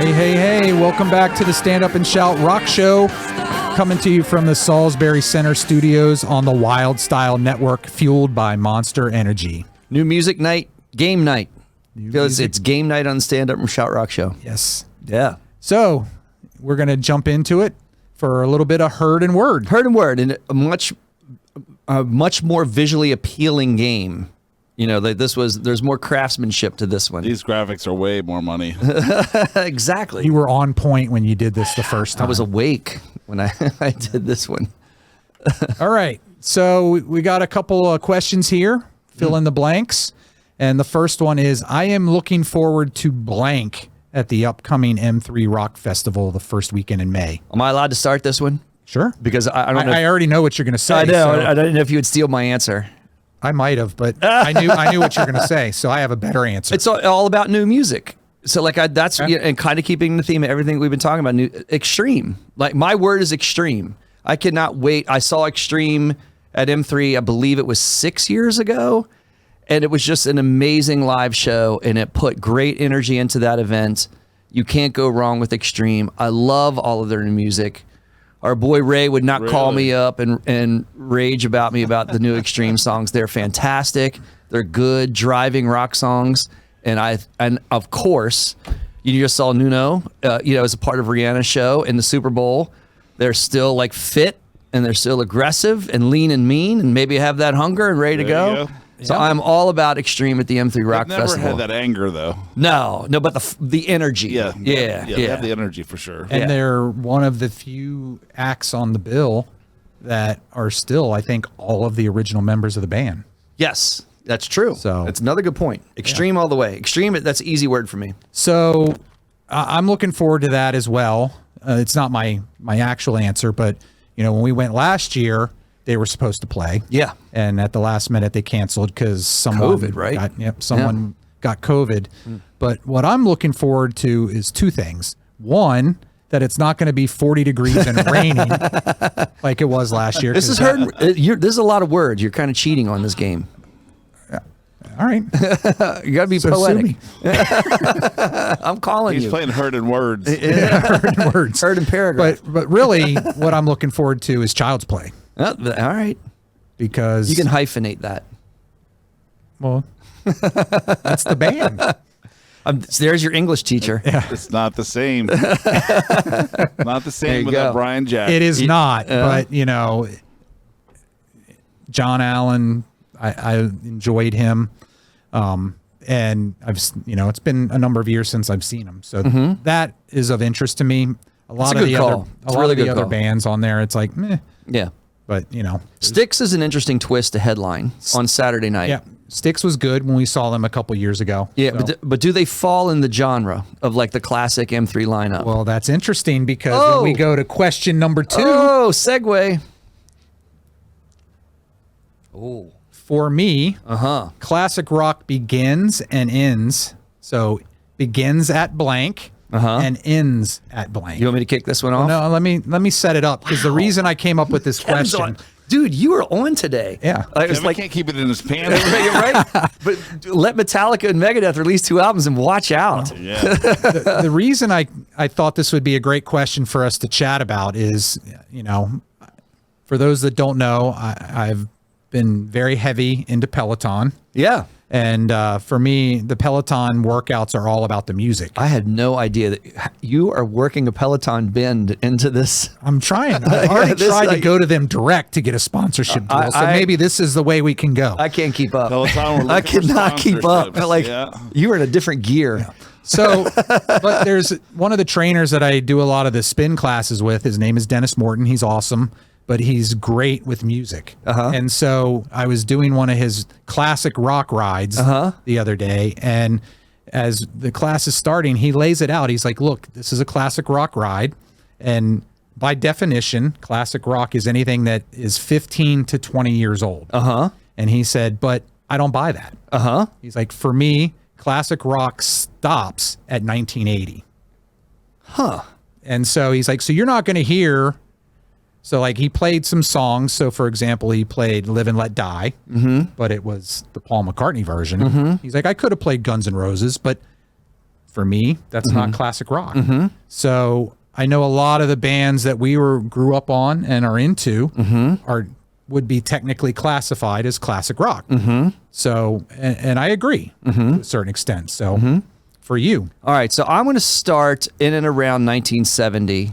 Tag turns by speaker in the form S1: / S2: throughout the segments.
S1: Hey, welcome back to the Stand Up and Shout Rock Show, coming to you from the Salisbury Center studios on the Wylde Style Network, fueled by Monster Energy.
S2: New music night, game night. Because it's game night on the Stand Up and Shout Rock Show.
S1: Yes.
S2: Yeah.
S1: So, we're going to jump into it for a little bit of Heard and Word.
S2: Heard and Word, and a much more visually appealing game. You know, there's more craftsmanship to this one.
S3: These graphics are way more money.
S2: Exactly.
S1: You were on point when you did this the first time.
S2: I was awake when I did this one.
S1: All right. So we got a couple of questions here. Fill in the blanks. And the first one is, I am looking forward to blank at the upcoming M3 Rock Festival the first weekend in May.
S2: Am I allowed to start this one?
S1: Sure.
S2: Because I don't know.
S1: I already know what you're going to say.
S2: I know.
S1: So
S2: I don't know if you would steal my answer.
S1: I might have, but I knew what you're going to say, so I have a better answer.
S2: It's all about new music. So and kind of keeping the theme of everything we've been talking about, new extreme. Like my word is extreme. I cannot wait. I saw Extreme at M3, I believe it was 6 years ago, and it was just an amazing live show, and it put great energy into that event. You can't go wrong with Extreme. I love all of their new music. Our boy Ray would not call me up and rage about me about the new Extreme songs. They're fantastic. They're good driving rock songs. And of course, you just saw Nuno, as a part of Rihanna's show in the Super Bowl. They're still like fit and they're still aggressive and lean and mean and maybe have that hunger and ready to go. So I'm all about Extreme at the M3 Rock Festival.
S3: Never had that anger though.
S2: No, but the energy.
S3: Yeah. They have the energy for sure.
S1: And they're one of the few acts on the bill that are still, I think, all of the original members of the band.
S2: Yes, that's true.
S1: So
S2: that's another good point. Extreme all the way. Extreme, that's an easy word for me.
S1: So I'm looking forward to that as well. It's not my actual answer, but when we went last year, they were supposed to play.
S2: Yeah.
S1: And at the last minute, they canceled because someone
S2: COVID, right?
S1: Someone got COVID. But what I'm looking forward to is two things. One, that it's not going to be 40 degrees and raining like it was last year.
S2: This is there's a lot of words. You're kind of cheating on this game.
S1: All right.
S2: You got to be poetic. I'm calling you.
S3: He's playing Heard and Words.
S1: Heard and Words.
S2: Heard and paragraph.
S1: But really, what I'm looking forward to is Child's Play.
S2: All right.
S1: Because
S2: you can hyphenate that.
S1: Well, that's the band.
S2: There's your English teacher.
S1: Yeah.
S3: It's not the same. Not the same without Brian Jack.
S1: It is not. But, John Allen, I enjoyed him. And it's been a number of years since I've seen him. So that is of interest to me. A lot of the other bands on there, it's like, meh.
S2: Yeah.
S1: But,
S2: Styx is an interesting twist to headline on Saturday night.
S1: Yeah. Styx was good when we saw them a couple years ago.
S2: Yeah, so. But do they fall in the genre of like the classic M3 lineup?
S1: Well, that's interesting because when we go to question number 2.
S2: Oh, segue.
S1: Oh. For me, classic rock begins and ends. So begins at blank. And ends at blank.
S2: You want me to kick this one off?
S1: No, let me set it up because the reason I came up with this question,
S2: dude, you were on today.
S1: Yeah,
S3: I can't keep it in his pants.
S2: Right? But let Metallica and Megadeth release 2 albums and watch out.
S3: Yeah.
S1: The reason I thought this would be a great question for us to chat about is, for those that don't know, I've been very heavy into Peloton.
S2: Yeah.
S1: And for me, the Peloton workouts are all about the music.
S2: I had no idea that you are working a Peloton bend into this.
S1: I'm trying. I already tried to go to them direct to get a sponsorship deal. So maybe this is the way we can go.
S2: I can't keep up.
S3: Peloton,
S2: I cannot keep up. You are in a different gear.
S1: Yeah. So, but there's one of the trainers that I do a lot of the spin classes with. His name is Dennis Morton. He's awesome. But he's great with music. And so I was doing one of his classic rock rides the other day. And as the class is starting, he lays it out. He's like, look, this is a classic rock ride. And by definition, classic rock is anything that is 15 to 20 years old. And he said, but I don't buy that. He's like, for me, classic rock stops at 1980. And so he's like, so you're not going to hear... So like he played some songs. So for example, he played Live and Let Die, but it was the Paul McCartney version. He's like, I could have played Guns N' Roses, but for me, that's not classic rock. So I know a lot of the bands that we grew up on and are into would be technically classified as classic rock. So, and I agree to a certain extent. So for you.
S2: All right. So I'm going to start in and around 1970,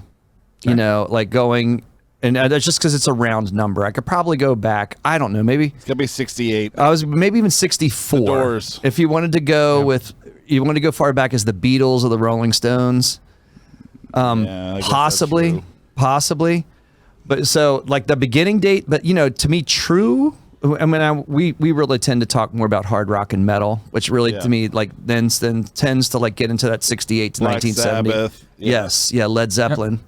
S2: you know, like going, and that's just because it's a round number. I could probably go back. I don't know. Maybe
S3: It's gonna be 68.
S2: I was maybe even 64.
S3: The Doors.
S2: If you wanted to go with, you want to go far back as the Beatles or the Rolling Stones.
S3: Yeah, I guess
S2: Possibly,
S3: that's true.
S2: possibly. But so like the beginning date, but you know, to me, true. I mean, we really tend to talk more about hard rock and metal, which really to me like then tends to like get into that 68 to
S3: Black
S2: 1970.
S3: Sabbath, yeah.
S2: Yes, yeah, Led Zeppelin,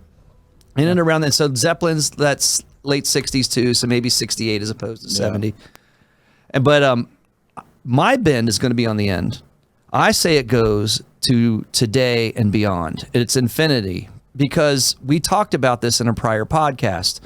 S2: in and around then. So Zeppelin's that's late 60s too, so maybe 68 as opposed to 70. But my bend is going to be on the end. I say it goes to today and beyond. It's infinity, because we talked about this in a prior podcast,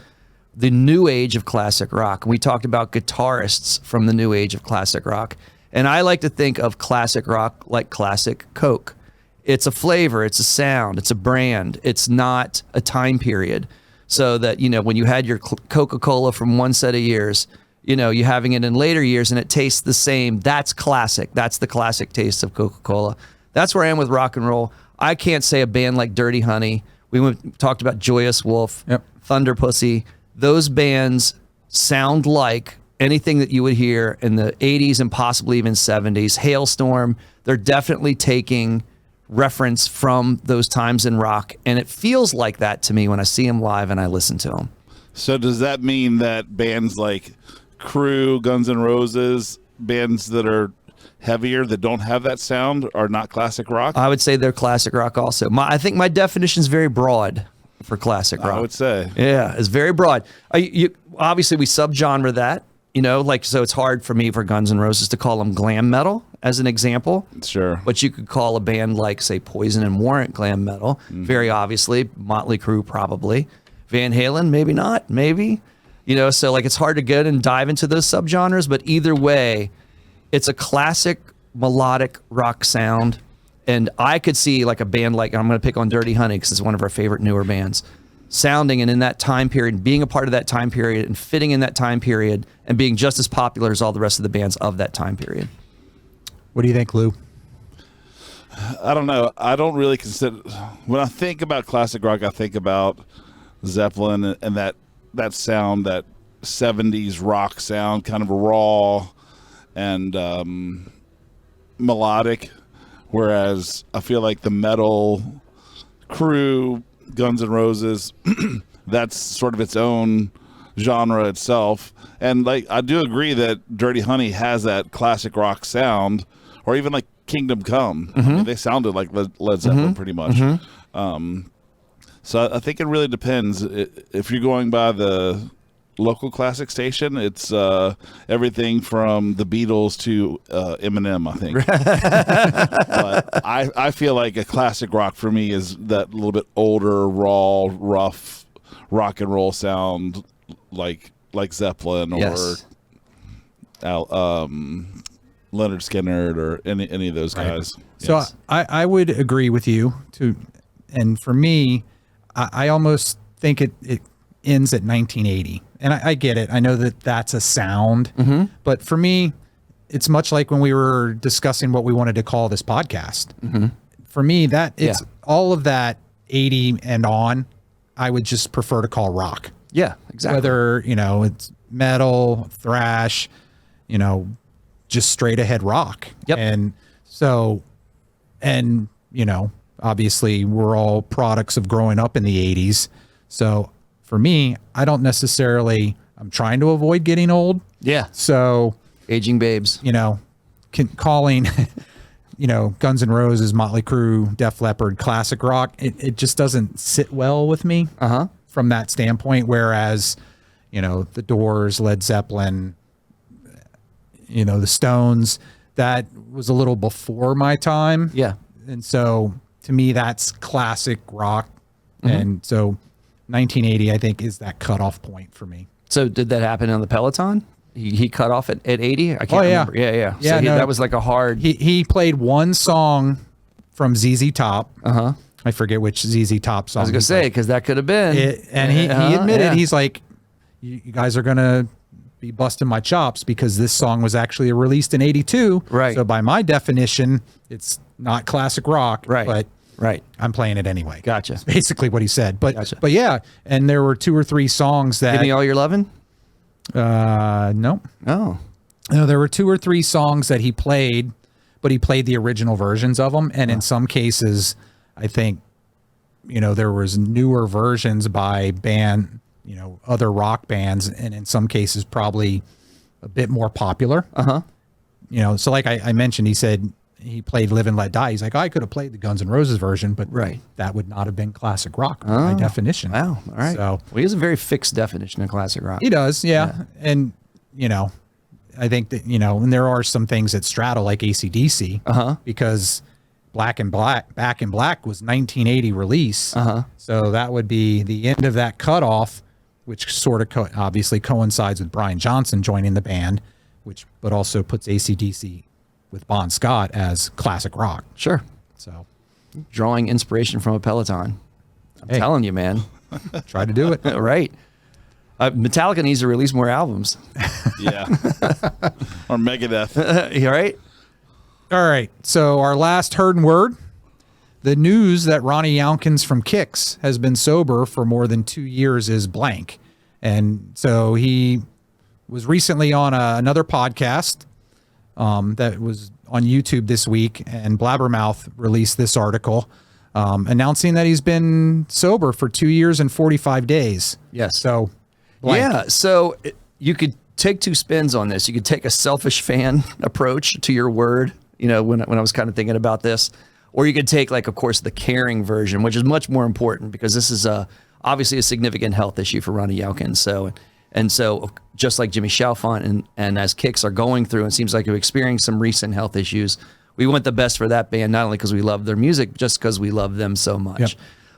S2: the new age of classic rock. We talked about guitarists from the new age of classic rock. And I like to think of classic rock like classic Coke. It's a flavor, it's a sound, it's a brand. It's not a time period. So that, you know, when you had your Coca-Cola from one set of years, you know, you having it in later years and it tastes the same. That's classic. That's the classic taste of Coca-Cola. That's where I am with rock and roll. I can't say a band like Dirty Honey. We talked about Joyous Wolf, Thunder Pussy. Those bands sound like anything that you would hear in the 80s and possibly even 70s. Hailstorm, they're definitely taking reference from those times in rock. And it feels like that to me when I see them live and I listen to them.
S3: So does that mean that bands like Crew, Guns N' Roses, bands that are heavier that don't have that sound are not classic rock?
S2: I would say they're classic rock also. I think my definition is very broad for classic rock.
S3: I would say.
S2: Yeah, it's very broad. Obviously, we subgenre that, you know, like, so it's hard for me for Guns N' Roses to call them glam metal as an example.
S3: Sure.
S2: But you could call a band like, say, Poison and Warrant glam metal, very obviously. Motley Crue, probably. Van Halen, maybe not, maybe. You know, so like it's hard to get and dive into those subgenres, but either way, it's a classic melodic rock sound. And I could see like a band like, I'm going to pick on Dirty Honey because it's one of our favorite newer bands, sounding and in that time period, being a part of that time period and fitting in that time period and being just as popular as all the rest of the bands of that time period.
S1: What do you think, Lou?
S3: I don't know. I don't really consider, when I think about classic rock, I think about Zeppelin and that sound, that 70s rock sound, kind of raw and melodic. Whereas I feel like the metal, Crew, Guns N' Roses, that's sort of its own genre itself. And like I do agree that Dirty Honey has that classic rock sound, or even like Kingdom Come. I mean, they sounded like Led Zeppelin pretty much. So I think it really depends. If you're going by the local classic station, it's everything from the Beatles to Eminem, I think. But I feel like a classic rock for me is that little bit older, raw, rough rock and roll sound, like Zeppelin or Leonard Skinner or any of those guys.
S1: So I would agree with you too. And for me, I almost think it ends at 1980. And I get it. I know that that's a sound. But for me, it's much like when we were discussing what we wanted to call this podcast. For me, that it's all of that 80 and on, I would just prefer to call rock.
S2: Yeah, exactly.
S1: Whether, you know, it's metal, thrash, you know, just straight ahead rock.
S2: Yep.
S1: And so, and, you know, obviously we're all products of growing up in the 80s. So for me, I don't necessarily, I'm trying to avoid getting old.
S2: Yeah.
S1: So
S2: aging babes,
S1: you know, calling, you know, Guns N' Roses, Motley Crue, Def Leppard, classic rock, it just doesn't sit well with me from that standpoint. Whereas, you know, the Doors, Led Zeppelin, you know, the Stones, that was a little before my time.
S2: Yeah.
S1: And so to me, that's classic rock. And so 1980, I think, is that cutoff point for me.
S2: So did that happen on the Peloton? He cut off at 80? I can't remember. Yeah. So that was like a hard...
S1: He played one song from ZZ Top. I forget which ZZ Top song.
S2: I was gonna say because that could have been.
S1: He admitted he's like, you guys are gonna be busting my chops because this song was actually released in '82.
S2: Right.
S1: So by my definition, it's not classic rock.
S2: Right.
S1: But
S2: right.
S1: I'm playing it anyway.
S2: Gotcha.
S1: That's basically what he said. But
S2: Gotcha.
S1: but yeah, and there were 2 or 3 songs that.
S2: Give Me All Your Lovin'?
S1: No.
S2: Oh.
S1: No, there were 2 or 3 songs that he played, but he played the original versions of them. And in some cases, I think, there was newer versions by other rock bands, and in some cases probably a bit more popular. So like I mentioned, he said he played Live and Let Die. He's like, I could have played the Guns N' Roses version, but that would not have been classic rock by definition.
S2: Wow. All right.
S1: So
S2: he has a very fixed definition of classic rock.
S1: he does. Yeah. And, I think that, and there are some things that straddle like AC/DC because Back in Black was 1980 release. So that would be the end of that cutoff, which sort of obviously coincides with Brian Johnson joining the band, but also puts AC/DC with Bon Scott as classic rock.
S2: Sure.
S1: So
S2: Drawing inspiration from a Peloton. I'm telling you, man.
S1: Try to do it.
S2: Right. Metallica needs to release more albums.
S3: Yeah. Or Megadeth.
S2: Right?
S1: All right. So our last heard and word, the news that Ronnie Younkins from Kix has been sober for more than 2 years is blank. And so he was recently on another podcast that was on YouTube this week, and Blabbermouth released this article announcing that he's been sober for 2 years and 45 days.
S2: Yes.
S1: So blank.
S2: Yeah. So you could take 2 spins on this. You could take a selfish fan approach to your word, when I was kind of thinking about this, or you could take, like, of course, the caring version, which is much more important because this is obviously a significant health issue for Ronnie Younkins. So just like Jimmy Chalfant and as Kix are going through, and seems like you're experiencing some recent health issues, we want the best for that band, not only because we love their music, just because we love them so much.
S1: Yep.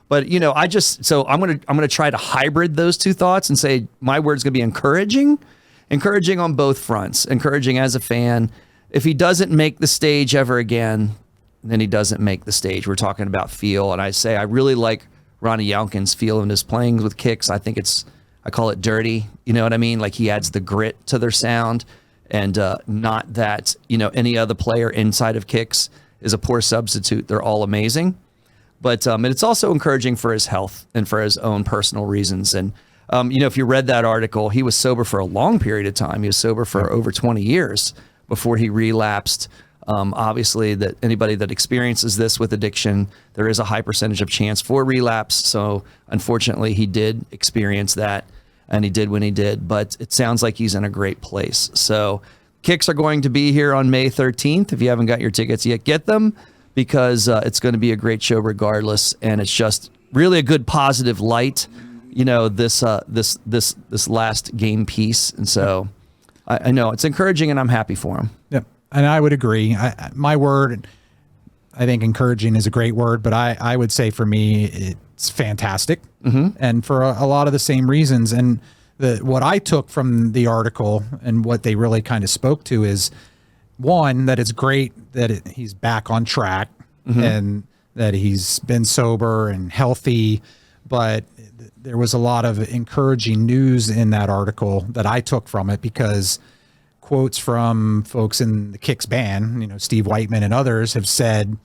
S2: But I'm gonna try to hybrid those 2 thoughts and say my word's gonna be encouraging on both fronts. Encouraging as a fan. If he doesn't make the stage ever again, then he doesn't make the stage. We're talking about feel, and I say I really like Ronnie Younkins' feel in his playing with Kix. I call it dirty. You know what I mean? Like, he adds the grit to their sound, and not that any other player inside of Kix is a poor substitute. They're all amazing. But and it's also encouraging for his health and for his own personal reasons. And if you read that article, he was sober for a long period of time. He was sober for over 20 years before he relapsed. Obviously, that anybody that experiences this with addiction, there is a high percentage of chance for relapse. So unfortunately, he did experience that, and he did when he did. But it sounds like he's in a great place. So Kix are going to be here on May 13th. If you haven't got your tickets yet, get them, because it's going to be a great show regardless. And it's just really a good positive light, this last game piece. And so I know it's encouraging, and I'm happy for him.
S1: Yep. And I would agree. My word, I think encouraging is a great word, but I would say for me, it's fantastic. And for a lot of the same reasons. And what I took from the article and what they really kind of spoke to is, one, that it's great that he's back on track and that he's been sober and healthy. But there was a lot of encouraging news in that article that I took from it, because quotes from folks in the Kix band, Steve Whiteman and others, have said,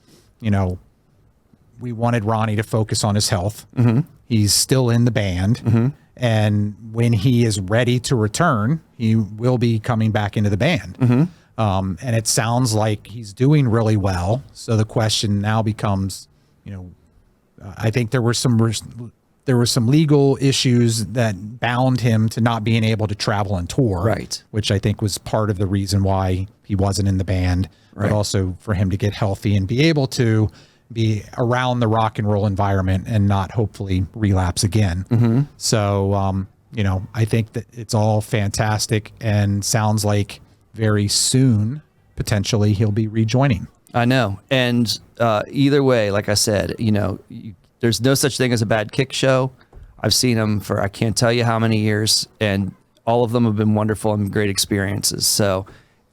S1: we wanted Ronnie to focus on his health. He's still in the band. And when he is ready to return, he will be coming back into the band. And it sounds like he's doing really well. So the question now becomes, I think there were some legal issues that bound him to not being able to travel and tour,
S2: right?
S1: Which I think was part of the reason why he wasn't in the band, right. But also for him to get healthy and be able to be around the rock and roll environment and not hopefully relapse again. So, I think that it's all fantastic and sounds like very soon, potentially, he'll be rejoining.
S2: I know. And either way, like I said, there's no such thing as a bad Kix show. I've seen them for I can't tell you how many years, and all of them have been wonderful and great experiences. So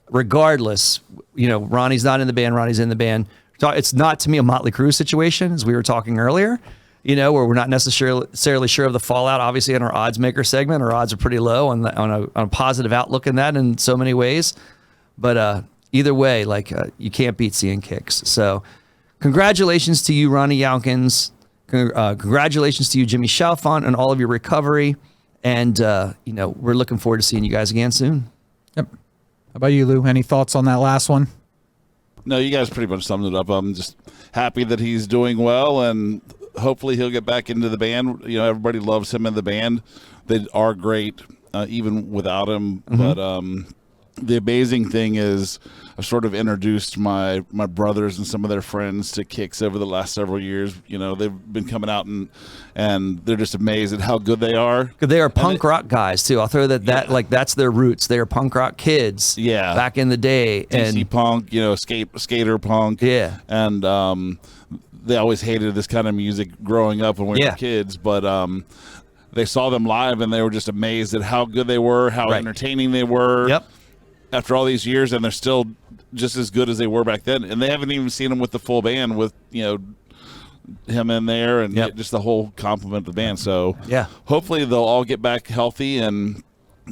S2: regardless, Ronnie's not in the band, Ronnie's in the band. So it's not to me a Motley Crue situation, as we were talking earlier, where we're not necessarily sure of the fallout. Obviously, in our odds maker segment, our odds are pretty low on a positive outlook in that in so many ways. But either way, you can't beat seeing Kix. So congratulations to you, Ronnie Younkins. Congratulations to you, Jimmy Chalfant, on all of your recovery. And, we're looking forward to seeing you guys again soon.
S1: Yep. How about you, Lou? Any thoughts on that last one?
S3: No, you guys pretty much summed it up. I'm just happy that he's doing well, and hopefully he'll get back into the band. Everybody loves him in the band. They are great, even without him. Mm-hmm. But the amazing thing is I've sort of introduced my brothers and some of their friends to Kix over the last several years. They've been coming out and they're just amazed at how good they are.
S2: They are punk rock guys too. I'll throw that that's their roots. They are punk rock kids.
S3: Yeah.
S2: Back in the day.
S3: DC
S2: and
S3: punk, skater punk.
S2: Yeah.
S3: And they always hated this kind of music growing up when we were kids, but they saw them live and they were just amazed at how good they were, how entertaining they were.
S2: Yep.
S3: After all these years, and they're still just as good as they were back then. And they haven't even seen them with the full band, with him in there and just the whole complement of the band. So hopefully they'll all get back healthy and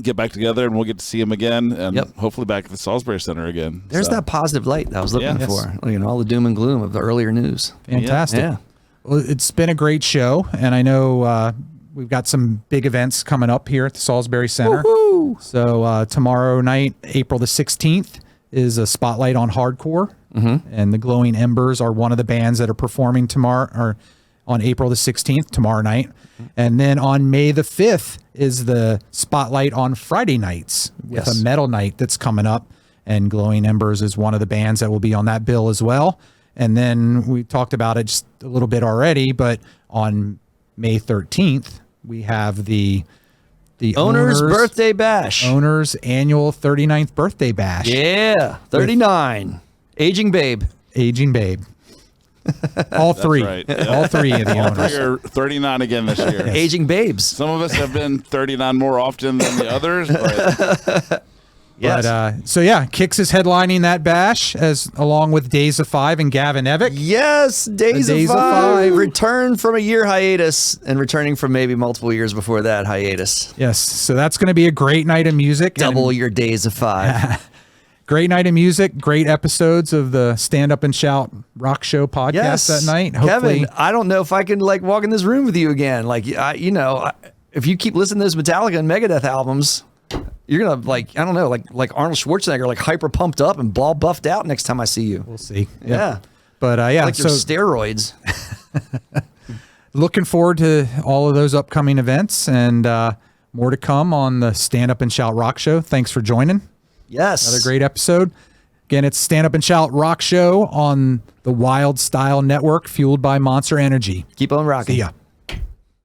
S3: get back together, and we'll get to see him again, and hopefully back at the Salisbury Center again.
S2: There's that positive light that I was looking for. All the doom and gloom of the earlier news.
S1: Fantastic.
S2: Yeah.
S1: Well, it's been a great show, and I know we've got some big events coming up here at the Salisbury Center.
S2: Woo-hoo!
S1: So tomorrow night, April the 16th, is a spotlight on hardcore. Mm-hmm. And the Glowing Embers are one of the bands that are performing tomorrow, or on April the 16th, tomorrow night. Mm-hmm. And then on May the 5th is the spotlight on Friday nights with a metal night that's coming up. And Glowing Embers is one of the bands that will be on that bill as well. And then we talked about it just a little bit already, but on May 13th, we have the
S2: Owner's Birthday Bash.
S1: Owner's annual 39th birthday bash.
S2: Yeah, 39. Aging Babe.
S1: Aging Babe. All three.
S3: Right.
S1: All three of the owners.
S3: Three are 39 again this year.
S2: Aging Babes.
S3: Some of us have been 39 more often than the others, but...
S2: Yes.
S1: But, Kix is headlining that bash along with Days of Five and Gavin Evick.
S2: Yes, Days of Five. Return from a year hiatus and returning from maybe multiple years before that hiatus.
S1: Yes, so that's going to be a great night of music.
S2: Double your Days of Five.
S1: Great night of music, great episodes of the Stand Up and Shout Rock Show podcast that night. Hopefully,
S2: Kevin, I don't know if I can walk in this room with you again. If you keep listening to those Metallica and Megadeth albums, you're gonna like Arnold Schwarzenegger, hyper pumped up and ball buffed out next time I see you.
S1: We'll see.
S2: Yeah.
S1: But
S2: your steroids.
S1: Looking forward to all of those upcoming events, and more to come on the Stand Up and Shout Rock Show. Thanks for joining.
S2: Yes.
S1: Another great episode. Again, it's Stand Up and Shout Rock Show on the Wylde Style Network, fueled by Monster Energy.
S2: Keep on rocking.
S1: See ya.